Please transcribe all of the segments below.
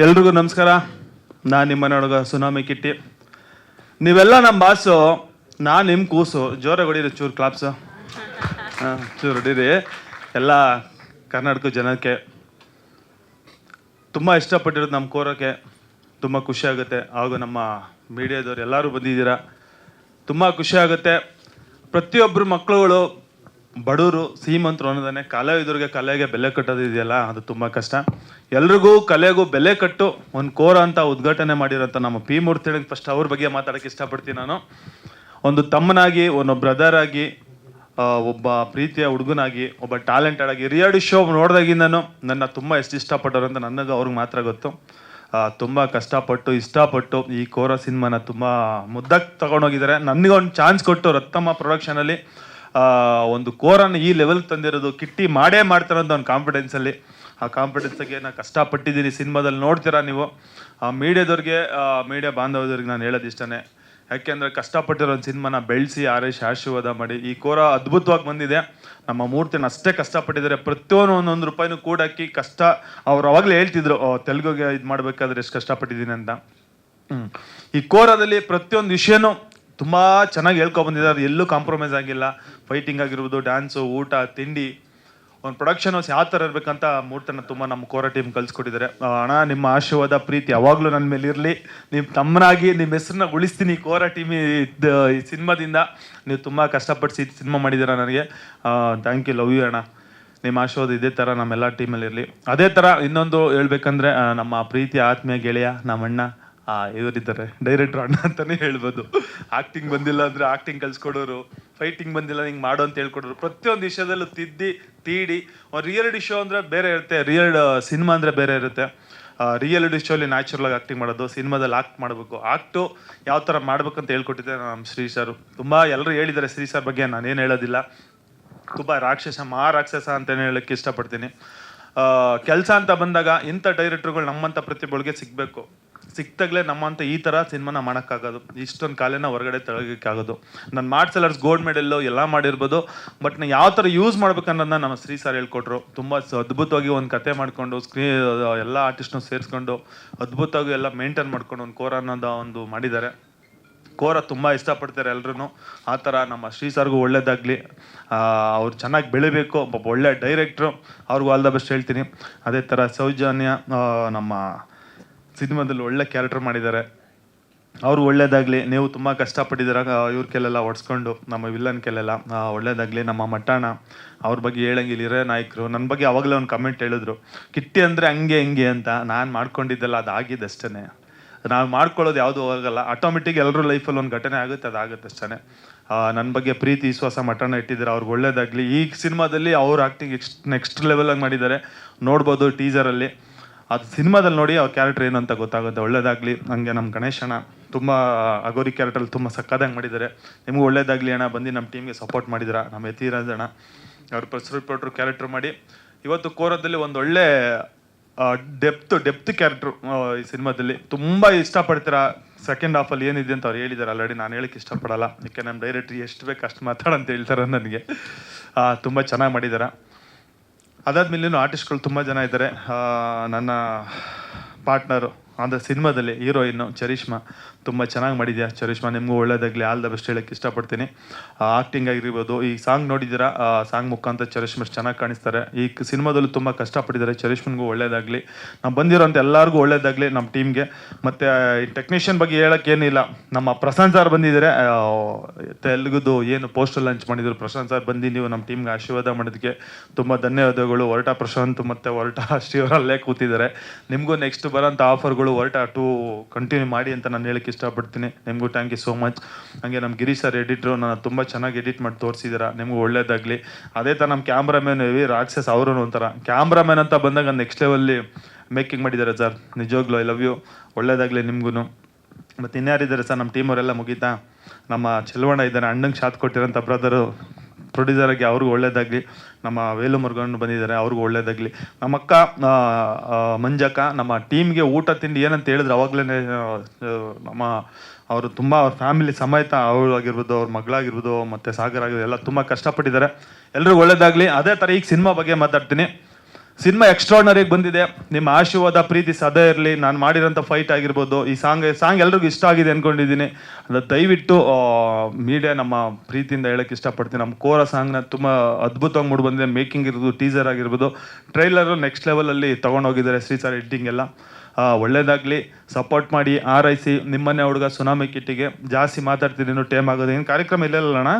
ಎಲ್ರಿಗೂ ನಮಸ್ಕಾರ. ನಾನು ನಿಮ್ಮ ಹುಡುಗ ಸುನಾಮಿ ಕಿಟ್ಟಿ. ನೀವೆಲ್ಲ ನಮ್ಮ ಬಾಸು, ನಾನು ನಿಮ್ಮ ಕೂಸು. ಜೋರಾಗಿ ಹೊಡೀರಿ ಚೂರು ಕ್ಲಾಪ್ಸು. ಚೂರು ಹೊಡೀರಿ. ಎಲ್ಲ ಕರ್ನಾಟಕ ಜನಕ್ಕೆ ತುಂಬ ಇಷ್ಟಪಟ್ಟಿರೋದು ನಮ್ಮ ಕೋರಕ್ಕೆ ತುಂಬ ಖುಷಿ ಆಗುತ್ತೆ. ಹಾಗೂ ನಮ್ಮ ಮೀಡಿಯಾದವ್ರು ಎಲ್ಲರೂ ಬಂದಿದ್ದೀರಾ, ತುಂಬ ಖುಷಿ ಆಗುತ್ತೆ. ಪ್ರತಿಯೊಬ್ಬರು ಮಕ್ಕಳುಗಳು ಬಡವರು ಶ್ರೀಮಂತರು ಅನ್ನೋದನ್ನೇ ಕಲಾವಿದರಿಗೆ ಕಲೆಗೆ ಬೆಲೆ ಕಟ್ಟೋದು ಇದೆಯಲ್ಲ, ಅದು ತುಂಬ ಕಷ್ಟ. ಎಲ್ರಿಗೂ ಕಲೆಗೂ ಬೆಲೆ ಕಟ್ಟು ಒಂದು ಕೋರ ಅಂತ ಉದ್ಘಾಟನೆ ಮಾಡಿರೋಂಥ ನಮ್ಮ ಪಿ ಮೂರ್ತಿ ಫಸ್ಟ್ ಅವ್ರ ಬಗ್ಗೆ ಮಾತಾಡೋಕ್ಕೆ ಇಷ್ಟಪಡ್ತೀನಿ. ನಾನು ಒಂದು ತಮ್ಮನಾಗಿ, ಒಂದು ಬ್ರದರ್ ಆಗಿ, ಒಬ್ಬ ಪ್ರೀತಿಯ ಹುಡುಗನಾಗಿ, ಒಬ್ಬ ಟ್ಯಾಲೆಂಟೆಡ್ ಆಗಿ ರಿಯಾಲಿಟಿ ಶೋ ನೋಡಿದಾಗಿಂದನೂ ನನ್ನ ತುಂಬ ಎಷ್ಟು ಇಷ್ಟಪಟ್ಟರು ಅಂತ ನನಗೆ ಅವ್ರಿಗೆ ಮಾತ್ರ ಗೊತ್ತು. ತುಂಬ ಕಷ್ಟಪಟ್ಟು ಇಷ್ಟಪಟ್ಟು ಈ ಕೋರ ಸಿನಿಮಾನ ತುಂಬ ಮುದ್ದಾಗಿ ತೊಗೊಂಡೋಗಿದ್ದಾರೆ. ನನಗೊಂದು ಚಾನ್ಸ್ ಕೊಟ್ಟು ರತ್ತಮ್ಮ ಪ್ರೊಡಕ್ಷನಲ್ಲಿ ಒಂದು ಕೋರನ್ನು ಈ ಲೆವೆಲ್ಗೆ ತಂದಿರೋದು ಕಿಟ್ಟಿ ಮಾಡೇ ಮಾಡ್ತಾರಂತ ಒಂದು ಕಾನ್ಫಿಡೆನ್ಸಲ್ಲಿ. ಆ ಕಾನ್ಫಿಡೆನ್ಸ್ಗೆ ನಾನು ಕಷ್ಟಪಟ್ಟಿದ್ದೀನಿ. ಸಿನಿಮಾದಲ್ಲಿ ನೋಡ್ತೀರಾ ನೀವು. ಮೀಡಿಯಾದವ್ರಿಗೆ, ಮೀಡಿಯಾ ಬಾಂಧವ್ಯದವ್ರಿಗೆ ನಾನು ಹೇಳೋದು ಇಷ್ಟನೇ. ಯಾಕೆಂದರೆ ಕಷ್ಟಪಟ್ಟಿರೋ ಒಂದು ಸಿನಿಮಾನ ಬೆಳೆಸಿ ಆರೈಸಿ ಆಶೀರ್ವಾದ ಮಾಡಿ ಈ ಕೋರ ಅದ್ಭುತವಾಗಿ ಬಂದಿದೆ. ನಮ್ಮ ಮೂರ್ತಿನ ಅಷ್ಟೇ ಕಷ್ಟಪಟ್ಟಿದ್ದಾರೆ. ಪ್ರತಿಯೊಂದು ಒಂದೊಂದು ರೂಪಾಯಿನೂ ಕೂಡಾಕಿ ಕಷ್ಟ. ಅವ್ರು ಅವಾಗಲೇ ಹೇಳ್ತಿದ್ರು ತೆಲುಗುಗೆ ಇದು ಮಾಡಬೇಕಾದ್ರೆ ಎಷ್ಟು ಕಷ್ಟಪಟ್ಟಿದ್ದೀನಿ ಅಂತ. ಈ ಕೋರದಲ್ಲಿ ಪ್ರತಿಯೊಂದು ವಿಷಯನೂ ತುಂಬ ಚೆನ್ನಾಗಿ ಹೇಳ್ಕೊಬಂದಿದ್ದಾರೆ. ಎಲ್ಲೂ ಕಾಂಪ್ರಮೈಸ್ ಆಗಿಲ್ಲ. ಫೈಟಿಂಗ್ ಆಗಿರ್ಬೋದು, ಡ್ಯಾನ್ಸು, ಊಟ, ತಿಂಡಿ, ಒಂದು ಪ್ರೊಡಕ್ಷನ್ ಹೌಸ್ ಯಾವ ಥರ ಇರಬೇಕಂತ ಮೂರ್ತನ ತುಂಬ ನಮ್ಮ ಕೋರ ಟೀಮ್ ಕಲಿಸ್ಕೊಟ್ಟಿದ್ದಾರೆ. ಅಣ್ಣ, ನಿಮ್ಮ ಆಶೀರ್ವಾದ ಪ್ರೀತಿ ಯಾವಾಗಲೂ ನನ್ನ ಮೇಲೆ ಇರಲಿ. ನಿಮ್ಮ ತಮ್ಮನಾಗಿ ನಿಮ್ಮ ಹೆಸರನ್ನ ಉಳಿಸ್ತೀನಿ ಕೋರ ಟೀಮ್ ಈ ಸಿನಿಮಾದಿಂದ. ನೀವು ತುಂಬ ಕಷ್ಟಪಟ್ಟು ಸಿನಿಮಾ ಮಾಡಿದ್ದೀರ. ನನಗೆ ಥ್ಯಾಂಕ್ ಯು, ಲವ್ ಯು ಅಣ್ಣ. ನಿಮ್ಮ ಆಶೀರ್ವಾದ ಇದೇ ಥರ ನಮ್ಮೆಲ್ಲ ಟೀಮಲ್ಲಿ ಇರಲಿ. ಅದೇ ಥರ ಇನ್ನೊಂದು ಹೇಳ್ಬೇಕಂದ್ರೆ, ನಮ್ಮ ಪ್ರೀತಿ ಆತ್ಮೀಯ ಗೆಳೆಯ ನಮ್ಮಣ್ಣ ಇವರಿದ್ದಾರೆ, ಡೈರೆಕ್ಟ್ರು ಅಣ್ಣ ಅಂತಲೇ ಹೇಳ್ಬೋದು. ಆ್ಯಕ್ಟಿಂಗ್ ಬಂದಿಲ್ಲ ಅಂದರೆ ಆ್ಯಕ್ಟಿಂಗ್ ಕಲಿಸ್ಕೊಡೋರು, ಫೈಟಿಂಗ್ ಬಂದಿಲ್ಲ ಹಿಂಗೆ ಮಾಡೋ ಅಂತ ಹೇಳ್ಕೊಡೋರು. ಪ್ರತಿಯೊಂದು ವಿಷಯದಲ್ಲೂ ತೀಡಿ. ಒಂದು ರಿಯಾಲಿಟಿ ಶೋ ಅಂದರೆ ಬೇರೆ ಇರುತ್ತೆ, ಸಿನಿಮಾ ಅಂದರೆ ಬೇರೆ ಇರುತ್ತೆ. ರಿಯಾಲಿಟಿ ಶೋಲಿ ನ್ಯಾಚುರಲಾಗಿ ಆ್ಯಕ್ಟಿಂಗ್ ಮಾಡೋದು, ಸಿನಿಮಾದಲ್ಲಿ ಆ್ಯಕ್ಟ್ ಮಾಡಬೇಕು. ಆ್ಯಕ್ಟು ಯಾವ ಥರ ಮಾಡ್ಬೇಕಂತ ಹೇಳ್ಕೊಟ್ಟಿದ್ದೆ ನಮ್ಮ ಶ್ರೀ ಸರ್. ತುಂಬ ಎಲ್ಲರೂ ಹೇಳಿದ್ದಾರೆ ಶ್ರೀ ಸರ್ ಬಗ್ಗೆ, ನಾನೇನು ಹೇಳೋದಿಲ್ಲ. ತುಂಬ ರಾಕ್ಷಸ ಅಂತಲೇ ಹೇಳೋಕ್ಕೆ ಇಷ್ಟಪಡ್ತೀನಿ. ಕೆಲಸ ಅಂತ ಬಂದಾಗ ಇಂಥ ಡೈರೆಕ್ಟ್ರುಗಳು ನಮ್ಮಂಥ ಪ್ರತಿಭೆಗಳಿಗೆ ಸಿಗಬೇಕು. ಸಿಕ್ತಾಗಲೇ ನಮ್ಮಂತ ಈ ಥರ ಸಿನಿಮಾನ ಮಾಡೋಕ್ಕಾಗೋದು. ಇಷ್ಟೊಂದು ಕಾಲೇನ ಹೊರಗಡೆ ತೆಳಗೋಕ್ಕಾಗೋದು. ನಾನು ಮಾರ್ಷಲ್ ಗೋಲ್ಡ್ ಮೆಡಲ್ಲು ಎಲ್ಲ ಮಾಡಿರ್ಬೋದು, ಬಟ್ ನಾನು ಯಾವ ಥರ ಯೂಸ್ ಮಾಡ್ಬೇಕನ್ನೋದನ್ನ ನಮ್ಮ ಶ್ರೀ ಸರ್ ಹೇಳ್ಕೊಟ್ರು. ತುಂಬ ಅದ್ಭುತವಾಗಿ ಒಂದು ಕತೆ ಮಾಡಿಕೊಂಡು ಎಲ್ಲ ಆರ್ಟಿಸ್ಟ್ನು ಸೇರಿಸ್ಕೊಂಡು ಅದ್ಭುತವಾಗಿ ಎಲ್ಲ ಮೇಂಟೈನ್ ಮಾಡ್ಕೊಂಡು ಒಂದು ಕೋರ ಅನ್ನೋದು ಒಂದು ಮಾಡಿದ್ದಾರೆ. ಕೋರ ತುಂಬ ಇಷ್ಟಪಡ್ತಾರೆ ಎಲ್ಲರೂ. ಆ ಥರ ನಮ್ಮ ಶ್ರೀ ಸರ್ಗೂ ಒಳ್ಳೇದಾಗಲಿ. ಅವ್ರು ಚೆನ್ನಾಗಿ ಬೆಳಿಬೇಕು. ಒಬ್ಬ ಒಳ್ಳೆ ಡೈರೆಕ್ಟ್ರು, ಅವ್ರಿಗೂ ಆಲ್ ದ ಬೆಸ್ಟ್ ಹೇಳ್ತೀನಿ. ಅದೇ ಥರ ಸೌಜನ್ಯ ನಮ್ಮ ಸಿನಿಮಾದಲ್ಲಿ ಒಳ್ಳೆ ಕ್ಯಾರೆಕ್ಟರ್ ಮಾಡಿದ್ದಾರೆ. ಅವರು ಒಳ್ಳೇದಾಗಲಿ. ನೀವು ತುಂಬ ಕಷ್ಟಪಟ್ಟಿದ್ದೀರ ಇವ್ರ ಕೆಲೆಲ್ಲ ಹೊಡ್ಸ್ಕೊಂಡು, ನಮ್ಮ ವಿಲ್ಲನ್ ಕೆಲೆಲ್ಲ ಒಳ್ಳೇದಾಗಲಿ. ನಮ್ಮ ಮಟ್ಟಣ್ಣ, ಅವ್ರ ಬಗ್ಗೆ ಹೇಳಂಗಿಲ್ಲ, ಹಿರೇ ನಾಯಕರು. ನನ್ನ ಬಗ್ಗೆ ಅವಾಗಲೇ ಒಂದು ಕಮೆಂಟ್ ಹೇಳಿದ್ರು, ಕಿಟ್ಟಿ ಅಂದರೆ ಹಂಗೆ ಹಿಂಗೆ ಅಂತ. ನಾನು ಮಾಡ್ಕೊಂಡಿದ್ದೆಲ್ಲ ಅದಾಗಿದೆ ಅಷ್ಟೇ. ನಾವು ಮಾಡ್ಕೊಳ್ಳೋದು ಯಾವುದೂ ಹೋಗಲ್ಲ. ಆಟೋಮೆಟಿಕ್ ಎಲ್ಲರೂ ಲೈಫಲ್ಲಿ ಒಂದು ಘಟನೆ ಆಗುತ್ತೆ, ಅದಾಗುತ್ತೆ ಅಷ್ಟೇ. ನನ್ನ ಬಗ್ಗೆ ಪ್ರೀತಿ ವಿಶ್ವಾಸ ಮಟ್ಟಣ್ಣ ಇಟ್ಟಿದ್ದಾರೆ. ಅವ್ರಿಗೆ ಒಳ್ಳೇದಾಗಲಿ. ಈ ಸಿನಿಮಾದಲ್ಲಿ ಅವ್ರ ಆ್ಯಕ್ಟಿಂಗ್ ನೆಕ್ಸ್ಟ್ ಲೆವೆಲಾಗಿ ಮಾಡಿದ್ದಾರೆ. ನೋಡ್ಬೋದು ಟೀಸರಲ್ಲಿ. ಅದು ಸಿನಿಮಾದಲ್ಲಿ ನೋಡಿ ಅವ್ರ ಕ್ಯಾರೆಕ್ಟರ್ ಏನು ಅಂತ ಗೊತ್ತಾಗುತ್ತೆ. ಒಳ್ಳೇದಾಗಲಿ. ಹಂಗೆ ನಮ್ಮ ಗಣೇಶಣ್ಣ ತುಂಬ ಅಗೋರಿ ಕ್ಯಾರೆಕ್ಟರಲ್ಲಿ ತುಂಬ ಸಕ್ಕದಾಗಿ ಮಾಡಿದ್ದಾರೆ. ನಿಮಗೂ ಒಳ್ಳೇದಾಗಲಿ ಅಣ್ಣ. ಬಂದು ನಮ್ಮ ಟೀಮ್ಗೆ ಸಪೋರ್ಟ್ ಮಾಡಿದ್ರ. ನಮ್ಮ ಯತಿರಾಜ್ ಅಣ್ಣ ಅವ್ರ ಪ್ರೆಸ್ ರಿಪೋರ್ಟ್ರು ಕ್ಯಾರೆಕ್ಟರ್ ಮಾಡಿ ಇವತ್ತು ಕೋರದಲ್ಲಿ ಒಂದು ಒಳ್ಳೆ ಡೆಪ್ತ್ ಕ್ಯಾರೆಕ್ಟ್ರು ಈ ಸಿನಿಮಾದಲ್ಲಿ ತುಂಬ ಇಷ್ಟಪಡ್ತೀರಾ. ಸೆಕೆಂಡ್ ಹಾಫಲ್ಲಿ ಏನಿದೆ ಅಂತ ಅವ್ರು ಹೇಳಿದ್ದಾರೆ ಆಲ್ರೆಡಿ. ನಾನು ಹೇಳಕ್ಕೆ ಇಷ್ಟಪಡಲ್ಲ, ಯಾಕೆ ನಮ್ಮ ಡೈರೆಕ್ಟ್ರಿ ಎಷ್ಟು ಬೇಕು ಅಷ್ಟು ಮಾತಾಡಂತ ಹೇಳ್ತಾರೆ ನನಗೆ. ತುಂಬ ಚೆನ್ನಾಗಿ ಮಾಡಿದ್ದಾರೆ. ಅದಾದ್ಮೇಲೆ ಆರ್ಟಿಸ್ಟ್ಗಳು ತುಂಬ ಜನ ಇದ್ದಾರೆ. ನನ್ನ ಪಾರ್ಟ್ನರು ಅಂದರೆ ಸಿನಿಮಾದಲ್ಲಿ ಹೀರೋಯಿನ್ನು ಚರಿಷ್ಮಾ ತುಂಬ ಚೆನ್ನಾಗಿ ಮಾಡಿದ್ಯಾ ಚರಿಷ್ಮಾ. ನಿಮಗೂ ಒಳ್ಳೇದಾಗಲಿ, ಆಲ್ ದ ಬೆಸ್ಟ್ ಹೇಳೋಕ್ಕೆ ಇಷ್ಟಪಡ್ತೀನಿ. ಆ್ಯಕ್ಟಿಂಗ್ ಆಗಿರ್ಬೋದು. ಈ ಸಾಂಗ್ ನೋಡಿದ್ದೀರಾ, ಸಾಂಗ್ ಮುಖಾಂತರ ಚರಿಷ್ಮಾ ಚೆನ್ನಾಗಿ ಕಾಣಿಸ್ತಾರೆ. ಈ ಸಿನಿಮಾದಲ್ಲೂ ತುಂಬ ಕಷ್ಟಪಟ್ಟಿದ್ದಾರೆ. ಚರಿಷ್ಮನ್ಗೂ ಒಳ್ಳೇದಾಗಲಿ. ನಾವು ಬಂದಿರೋಂಥ ಎಲ್ಲರಿಗೂ ಒಳ್ಳೇದಾಗಲಿ, ನಮ್ಮ ಟೀಮ್ಗೆ. ಮತ್ತು ಈ ಟೆಕ್ನಿಷಿಯನ್ ಬಗ್ಗೆ ಹೇಳೋಕ್ಕೇನಿಲ್ಲ. ನಮ್ಮ ಪ್ರಶಾಂತ್ ಸರ್ ಬಂದಿದ್ದಾರೆ. ತೆಲುಗುದು ಏನು ಪೋಸ್ಟರ್ ಲಾಂಚ್ ಮಾಡಿದ್ರು, ಪ್ರಶಾಂತ್ ಸರ್ ಬಂದು ನೀವು ನಮ್ಮ ಟೀಮ್ಗೆ ಆಶೀರ್ವಾದ ಮಾಡೋದಕ್ಕೆ ತುಂಬ ಧನ್ಯವಾದಗಳು. ಹೊರಟ ಪ್ರಶಾಂತ್ ಮತ್ತು ಹೊರಟ ಶ್ರೀಯವರಲ್ಲೇ ಕೂತಿದ್ದಾರೆ. ನಿಮಗೂ ನೆಕ್ಸ್ಟ್ ಬರೋಂಥ ಆಫರ್ಗಳು ಹೊರಟ 2 ಕಂಟಿನ್ಯೂ ಮಾಡಿ ಅಂತ ನಾನು ಹೇಳಕ್ಕೆ ಇಷ್ಟಪಡ್ತೀನಿ. ನಿಮಗೂ ಥ್ಯಾಂಕ್ ಯು ಸೋ ಮಚ್. ಹಾಗೆ ನಮ್ಮ ಗಿರೀಶ್ ಸರ್ ಎಡಿಟ್ರು, ನಾನು ತುಂಬ ಚೆನ್ನಾಗಿ ಎಡಿಟ್ ಮಾಡಿ ತೋರಿಸಿದ್ದೀರಾ. ನಿಮಗೂ ಒಳ್ಳೇದಾಗಲಿ. ಅದೇ ಥರ ನಮ್ಮ ಕ್ಯಾಮ್ರಾಮ್ಯಾನ್ ರಾಕ್ಷಸ್, ಅವರು ಒಂಥರ ಕ್ಯಾಮ್ರಾಮ್ಯಾನ್ ಅಂತ ಬಂದಾಗ ನೆಕ್ಸ್ಟ್ ಲೆವೆಲ್ಲಿ ಮೇಕಿಂಗ್ ಮಾಡಿದ್ದಾರೆ ಸರ್. ನಿಜವಾಗ್ಲೂ ಐ ಲವ್ ಯು. ಒಳ್ಳೇದಾಗಲಿ ನಿಮಗೂ. ಮತ್ತು ಇನ್ಯಾರಿದ್ದಾರೆ ಸರ್ ನಮ್ಮ ಟೀಮವರೆಲ್ಲ ಮುಗೀತಾ? ನಮ್ಮ ಚೆಲುವಣ್ಣ ಇದ್ದಾರೆ, ಅಣ್ಣಂಗೆ ಶಾತ್ ಕೊಟ್ಟಿರೋಂಥ ಬ್ರದರು ಪ್ರೊಡ್ಯೂಸರಾಗಿ, ಅವ್ರಿಗೂ ಒಳ್ಳೇದಾಗಲಿ. ನಮ್ಮ ವೇಲು ಮುರುಗನ್ ಬಂದಿದ್ದಾರೆ, ಅವ್ರಿಗೂ ಒಳ್ಳೇದಾಗಲಿ. ನಮ್ಮ ಅಕ್ಕ ಮಂಜಕ್ಕ ನಮ್ಮ ಟೀಮ್ಗೆ ಊಟ ತಿಂಡಿ ಏನಂತ ಹೇಳಿದ್ರು ಅವಾಗಲೇ ನಮ್ಮ ಅವರು ತುಂಬ ಅವ್ರ ಫ್ಯಾಮಿಲಿ ಸಮೇತ ಅವಳಾಗಿರ್ಬೋದು, ಅವ್ರ ಮಗಳಾಗಿರ್ಬೋದು, ಮತ್ತು ಸಾಗರ್ ಆಗಿರ್ಬೋದು ಎಲ್ಲ ತುಂಬ ಕಷ್ಟಪಟ್ಟಿದ್ದಾರೆ. ಎಲ್ರಿಗೂ ಒಳ್ಳೇದಾಗಲಿ. ಅದೇ ಥರ ಈಗ ಸಿನಿಮಾ ಬಗ್ಗೆ ಮಾತಾಡ್ತೀನಿ. ಸಿನಿಮಾ ಎಕ್ಸ್ಟ್ರಾರ್ನರಿಯಾಗಿ ಬಂದಿದೆ. ನಿಮ್ಮ ಆಶೀರ್ವಾದ ಪ್ರೀತಿ ಸದಾ ಇರಲಿ. ನಾನು ಮಾಡಿರೋಂಥ ಫೈಟ್ ಆಗಿರ್ಬೋದು, ಈ ಸಾಂಗ್ ಎಲ್ರಿಗೂ ಇಷ್ಟ ಆಗಿದೆ ಅಂದ್ಕೊಂಡಿದ್ದೀನಿ. ಅದು ದಯವಿಟ್ಟು ಮೀಡಿಯಾ ನಮ್ಮ ಪ್ರೀತಿಯಿಂದ ಹೇಳಕ್ಕೆ ಇಷ್ಟಪಡ್ತೀನಿ. ನಮ್ಮ ಕೋರ ಸಾಂಗ್ನ ತುಂಬ ಅದ್ಭುತವಾಗಿ ಮೂಡಿ ಬಂದಿದೆ. ಮೇಕಿಂಗ್ ಇರ್ಬೋದು, ಟೀಸರ್ ಆಗಿರ್ಬೋದು, ಟ್ರೈಲರು ನೆಕ್ಸ್ಟ್ ಲೆವೆಲಲ್ಲಿ ತೊಗೊಂಡೋಗಿದ್ದಾರೆ ಶ್ರೀ ಸರ್ ಎಡಿಟಿಂಗ್ ಎಲ್ಲ. ಒಳ್ಳೇದಾಗಲಿ, ಸಪೋರ್ಟ್ ಮಾಡಿ, ಆರೈಸಿ. ನಿಮ್ಮನೆ ಹುಡುಗ ಸುನಾಮಿ ಕಿಟ್ಟಿಗೆ. ಜಾಸ್ತಿ ಮಾತಾಡ್ತೀನಿ, ಇನ್ನೂ ಟೈಮ್ ಆಗೋದು. ಏನು ಕಾರ್ಯಕ್ರಮ ಇಲ್ಲಲ್ಲಣ್ಣ?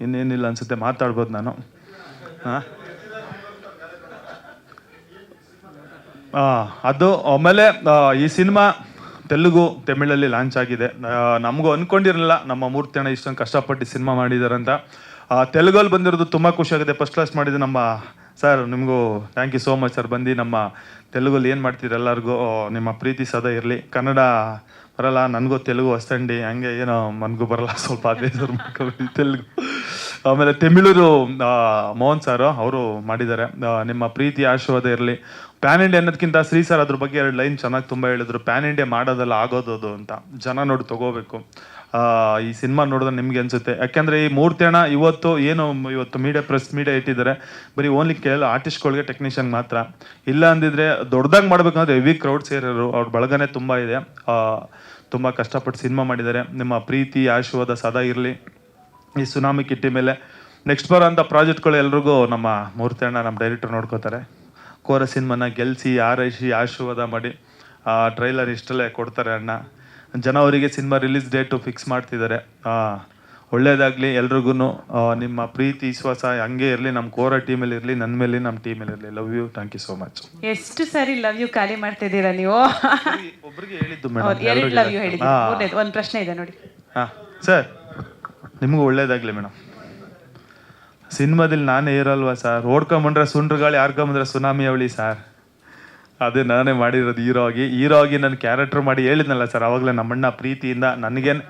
ಇನ್ನೇನಿಲ್ಲ ಅನ್ಸುತ್ತೆ, ಮಾತಾಡ್ಬೋದು ನಾನು. ಹಾಂ, ಅದು ಆಮೇಲೆ ಈ ಸಿನಿಮಾ ತೆಲುಗು ತಮಿಳಲ್ಲಿ ಲಾಂಚ್ ಆಗಿದೆ. ನಮಗೂ ಅಂದ್ಕೊಂಡಿರಲಿಲ್ಲ ನಮ್ಮ ಮೂರ್ತಿ ಅಣ್ಣ ಇಷ್ಟೊಂದು ಕಷ್ಟಪಟ್ಟು ಸಿನಿಮಾ ಮಾಡಿದಾರಂತ. ತೆಲುಗಲ್ಲಿ ಬಂದಿರೋದು ತುಂಬ ಖುಷಿಯಾಗಿದೆ. ಫಸ್ಟ್ ಕ್ಲಾಸ್ ಮಾಡಿದೆ ನಮ್ಮ ಸರ್. ನಿಮಗೂ thank you so much sir. ಬಂದು ನಮ್ಮ ತೆಲುಗಲ್ಲಿ ಏನು ಮಾಡ್ತೀರಿ ಎಲ್ಲರಿಗೂ ನಿಮ್ಮ ಪ್ರೀತಿ ಸದಾ ಇರಲಿ. ಕನ್ನಡ ಬರಲ್ಲ, ನನಗೂ ತೆಲುಗು ಹೊಸ್ತಂಡಿ, ಹಂಗೆ ಏನೋ ನನಗೂ ಬರಲ್ಲ, ಸ್ವಲ್ಪ ಬೇಜಾರು ಮಾಡ್ಕೊಂಡು ತೆಲುಗು. ಆಮೇಲೆ ತಮಿಳೂರು ಮೋಹನ್ ಸಾರು ಅವರು ಮಾಡಿದ್ದಾರೆ. ನಿಮ್ಮ ಪ್ರೀತಿ ಆಶೀರ್ವಾದ ಇರಲಿ. ಪ್ಯಾನ್ ಇಂಡಿಯಾ ಅನ್ನೋದಕ್ಕಿಂತ ಶ್ರೀ ಸರ್ ಅದ್ರ ಬಗ್ಗೆ 2 ಲೈನ್ ಚೆನ್ನಾಗಿ ತುಂಬ ಹೇಳಿದ್ರು. ಪ್ಯಾನ್ ಇಂಡಿಯಾ ಮಾಡೋದಲ್ಲ, ಆಗೋದದು ಅಂತ. ಜನ ನೋಡಿ ತಗೋಬೇಕು. ಈ ಸಿನಿಮಾ ನೋಡಿದ್ರೆ ನಿಮ್ಗೆ ಅನ್ಸುತ್ತೆ. ಯಾಕೆಂದರೆ ಈ ಮೂರ್ತಿ ಅಣ್ಣ ಇವತ್ತು ಮೀಡಿಯಾ ಪ್ರೆಸ್ ಮೀಡಿಯಾ ಇಟ್ಟಿದ್ದಾರೆ, ಬರೀ ಓನ್ಲಿ ಕೇಳೋ ಆರ್ಟಿಸ್ಟ್ಗಳಿಗೆ, ಟೆಕ್ನಿಷಿಯನ್ ಮಾತ್ರ. ಇಲ್ಲ ಅಂದಿದ್ರೆ ದೊಡ್ಡದಾಗಿ ಮಾಡ್ಬೇಕಂದ್ರೆ ಹೆವಿ ಕ್ರೌಡ್ ಸೇರೋರು. ಅವ್ರ ಬಳಗನೆ ತುಂಬ ಇದೆ. ತುಂಬ ಕಷ್ಟಪಟ್ಟು ಸಿನಿಮಾ ಮಾಡಿದ್ದಾರೆ. ನಿಮ್ಮ ಪ್ರೀತಿ ಆಶೀರ್ವಾದ ಸದಾ ಇರಲಿ ಈ ಸುನಾಮಿ ಕಿಟ್ಟಿ ಮೇಲೆ. ನೆಕ್ಸ್ಟ್ ಬರೋಂಥ ಪ್ರಾಜೆಕ್ಟ್ಗಳು ಎಲ್ರಿಗೂ ನಮ್ಮ ಮೂರ್ತಿ ಅಣ್ಣ, ನಮ್ಮ ಡೈರೆಕ್ಟರ್ ನೋಡ್ಕೋತಾರೆ. ಕೋರ ಸಿನಿಮಾನ ಗೆಲ್ಲಿಸಿ, ಆರೈಸಿ, ಆಶೀರ್ವಾದ ಮಾಡಿ. ಟ್ರೈಲರ್ ಇಷ್ಟಲ್ಲೇ ಕೊಡ್ತಾರೆ ಅಣ್ಣ. ಜನವರಿಗೆ ಸಿನಿಮಾ ರಿಲೀಸ್ ಡೇಟು ಫಿಕ್ಸ್ ಮಾಡ್ತಿದ್ದಾರೆ. ಒಳ್ಳೇದಾಗಲಿ ಎಲ್ರಿಗೂ. ನಿಮ್ಮ ಪ್ರೀತಿ ವಿಶ್ವಾಸ ಹಂಗೆ ಇರಲಿ. ನಮ್ಮ ಕೋರ ಟೀಮಲ್ಲಿ ಇರಲಿ, ನನ್ನ ಮೇಲೆ, ನಮ್ಮ ಟೀಮಲ್ಲಿ ಇರಲಿ. Love you, thank you so much. ಎಷ್ಟು ಸರಿ ಲವ್ ಯು ಖಾಲಿ ಮಾಡ್ತಿದ್ದೀರಾ ನೀವು? ಒಬ್ರಿಗೆ ಹೇಳಿದ್ದು ಮೇಡಮ್, ಲವ್ ಯು ಹೇಳಿದ್ದು. ಒಂದು ಪ್ರಶ್ನೆ ಇದೆ ನೋಡಿ. ಹಾಂ ಸರ್, ನಿಮಗೂ ಒಳ್ಳೇದಾಗಲಿ ಮೇಡಮ್. ಸಿನಿಮಾದಲ್ಲಿ ನಾನೇ ಇರಲ್ವಾ ಸರ್? ಓಡ್ಕೊಂಬಂಡ್ರೆ ಸುಂಡ್ರಗಾಳಿ, ಆರ್ಕೊಂಬಂದ್ರೆ ಸುನಾಮಿ ಅವಳಿ ಸರ್. ಅದೇ ನಾನೇ ಮಾಡಿರೋದು ಹೀರೋ ಆಗಿ ನನ್ನ ಕ್ಯಾರೆಕ್ಟರ್ ಮಾಡಿ ಹೇಳಿದ್ನಲ್ಲ ಸರ್ ಅವಾಗಲೇ. ನಮ್ಮಣ್ಣ ಪ್ರೀತಿಯಿಂದ ನನಗೇನು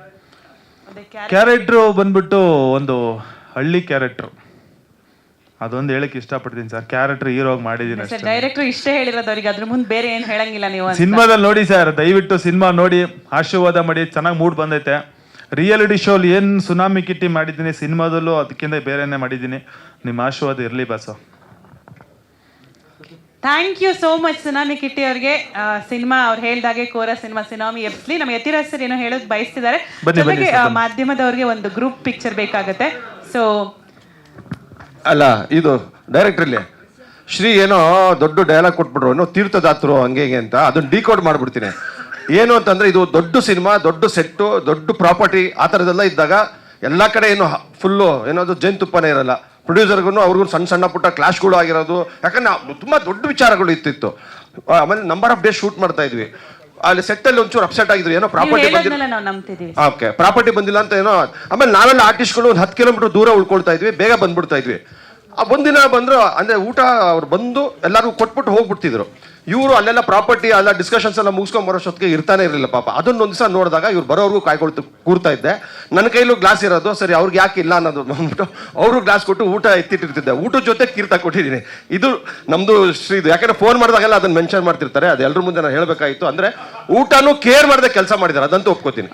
ಕ್ಯಾರೆಕ್ಟ್ರು ಬಂದ್ಬಿಟ್ಟು ಒಂದು ಹಳ್ಳಿ ಕ್ಯಾರೆಕ್ಟ್ರು, ಅದೊಂದು ಹೇಳಕ್ಕೆ ಇಷ್ಟಪಡ್ತೀನಿ ಸರ್. ಕ್ಯಾರೆಕ್ಟರ್ ಹೀರೋ ಆಗಿ ಮಾಡಿದ್ದೀನಿ ಅಷ್ಟೇ. ಡೈರೆಕ್ಟರ್ ಇಷ್ಟೇ ಹೇಳಿರೋದು ಅವ್ರಿಗೆ, ಅದ್ರ ಮುಂದೆ ಬೇರೆ ಏನು ಹೇಳಂಗಿಲ್ಲ ನೀವು. ಸಿನಿಮಾದಲ್ಲಿ ನೋಡಿ ಸರ್, ದಯವಿಟ್ಟು ಸಿನಿಮಾ ನೋಡಿ ಆಶೀರ್ವಾದ ಮಾಡಿ. ಚೆನ್ನಾಗಿ ಮೂಡ್ ಬಂದೈತೆ. ರಿಯಾಲಿಟಿ ಶೋಲಿ ಏನು ಸುನಾಮಿ ಕಿಟ್ಟಿ ಮಾಡಿದ್ದೀನಿ, ಸಿನಿಮಾದಲ್ಲೂ ಅದಕ್ಕಿಂತ ಬೇರೆನೇ ಮಾಡಿದ್ದೀನಿ. ನಿಮ್ಮ ಆಶೀರ್ವಾದ ಇರಲಿ boss. Thank you so much Tsunami Kitty ಅವ್ರಿಗೆ. ಸಿನಿಮಾ ಅವ್ರು ಹೇಳ್ದಾಗೆ ಕೋರ ಸಿನಿಮಾ ಸುನಾಮಿ ಎಬ್ಸ್ಲಿ. ನಮ್ಮ ಯತಿರಾಜ್ ಸರ್ ಏನೋ ಹೇಳೋದು ಬಯಸ್ತಿದ್ದಾರೆ. ಜೊತೆಗೆ ಮಾಧ್ಯಮದವ್ರಿಗೆ ಒಂದು ಗ್ರೂಪ್ ಪಿಕ್ಚರ್ ಬೇಕಾಗುತ್ತೆ. ಸೊ ಅಲ್ಲ, ಇದು ಡೈರೆಕ್ಟ್ರಲ್ಲಿ ಶ್ರೀ ಏನೋ ದೊಡ್ಡ ಡೈಲಾಗ್ ಕೊಟ್ಬಿಟ್ರು, ಏನೋ ತೀರ್ಥದಾತರು ಹಂಗೆ ಹಿಂಗೆ ಅಂತ. ಅದನ್ನ ಡಿಕೋಡ್ ಮಾಡ್ಬಿಡ್ತೀನಿ. ಏನು ಅಂತಂದ್ರೆ ಇದು ದೊಡ್ಡ ಸಿನಿಮಾ, ದೊಡ್ಡ ಸೆಟ್ಟು, ದೊಡ್ಡ ಪ್ರಾಪರ್ಟಿ, ಆ ಥರದ್ದೆಲ್ಲ ಇದ್ದಾಗ ಎಲ್ಲ ಕಡೆ ಏನು ಫುಲ್ಲು ಏನಾದ್ರು ಜೇನುತುಪ್ಪನೇ ಇರಲ್ಲ. ಪ್ರೊಡ್ಯೂಸರ್ಗೂ ಅವ್ರಿಗೂ ಸಣ್ಣ ಸಣ್ಣ ಪುಟ್ಟ ಕ್ಲಾಶ್ಗಳು ಆಗಿರೋದು. ಯಾಕಂದ್ರೆ ತುಂಬ ದೊಡ್ಡ ವಿಚಾರಗಳು ಇತ್ತಿತ್ತು. ಆಮೇಲೆ ನಂಬರ್ ಆಫ್ ಡೇಸ್ ಶೂಟ್ ಮಾಡ್ತಾ ಇದ್ವಿ. ಅಲ್ಲಿ ಸೆಟ್ಟಲ್ಲಿ ಒಂಚೂರು ಅಪ್ಸೆಟ್ ಆಗಿದ್ರು, ಏನೋ ಪ್ರಾಪರ್ಟಿ ಬಂದಿಲ್ಲ. ಓಕೆ, ಪ್ರಾಪರ್ಟಿ ಬಂದಿಲ್ಲ ಅಂತ ಏನೋ. ಆಮೇಲೆ ನಾವೆಲ್ಲ ಆರ್ಟಿಸ್ಟ್ಗಳು ಒಂದು 10 ಕಿಲೋಮೀಟರ್ ದೂರ ಉಳ್ಕೊಳ್ತಾ ಇದ್ವಿ, ಬೇಗ ಬಂದ್ಬಿಡ್ತಾ ಇದ್ವಿ. ಒಂದಿನ ಬಂದ್ರು ಅಂದ್ರೆ ಊಟ ಅವ್ರು ಬಂದು ಎಲ್ಲರಿಗೂ ಕೊಟ್ಬಿಟ್ಟು ಹೋಗ್ಬಿಡ್ತಿದ್ರು. ಇವರು ಅಲ್ಲೆಲ್ಲ ಪ್ರಾಪರ್ಟಿ ಎಲ್ಲ ಡಿಸ್ಕಷನ್ಸ್ ಎಲ್ಲ ಮುಗಿಸ್ಕೊಂಡ್ ಬರೋಷ್ಟೊತ್ತಿಗೆ ಇರ್ತಾನೆ ಇರಲಿಲ್ಲ ಪಾಪ. ಅದನ್ನೊಂದು ದಿವಸ ನೋಡಿದಾಗ ಇವ್ರು ಬರೋರ್ಗೂ ಕೂರ್ತಾ ಇದ್ದೆ. ನನ್ನ ಕೈಲೂ ಗ್ಲಾಸ್ ಇರೋದು, ಸರಿ ಅವ್ರಿಗೆ ಯಾಕೆ ಇಲ್ಲ ಅನ್ನೋದು ಬಂದ್ಬಿಟ್ಟು ಅವರು ಗ್ಲಾಸ್ ಕೊಟ್ಟು ಊಟ ಎತ್ತಿಟ್ಟಿರ್ತಿದ್ದೆ. ಊಟದ ಜೊತೆ ಕೀರ್ತ ಕೊಟ್ಟಿದ್ದೀನಿ. ಇದು ನಮ್ದು ಶ್ರೀದು. ಯಾಕಂದ್ರೆ ಫೋನ್ ಮಾಡಿದಾಗೆಲ್ಲ ಅದನ್ನ ಮೆನ್ಷನ್ ಮಾಡ್ತಿರ್ತಾರೆ. ಅದು ಎಲ್ಲರ ಮುಂದೆ ನಾನು ಹೇಳಬೇಕಾಗಿತ್ತು. ಅಂದ್ರೆ ಊಟನೂ ಕೇರ್ ಮಾಡದೆ ಕೆಲಸ ಮಾಡಿದ್ದಾರೆ, ಅದಂತೂ ಒಪ್ಕೋತೀನಿ.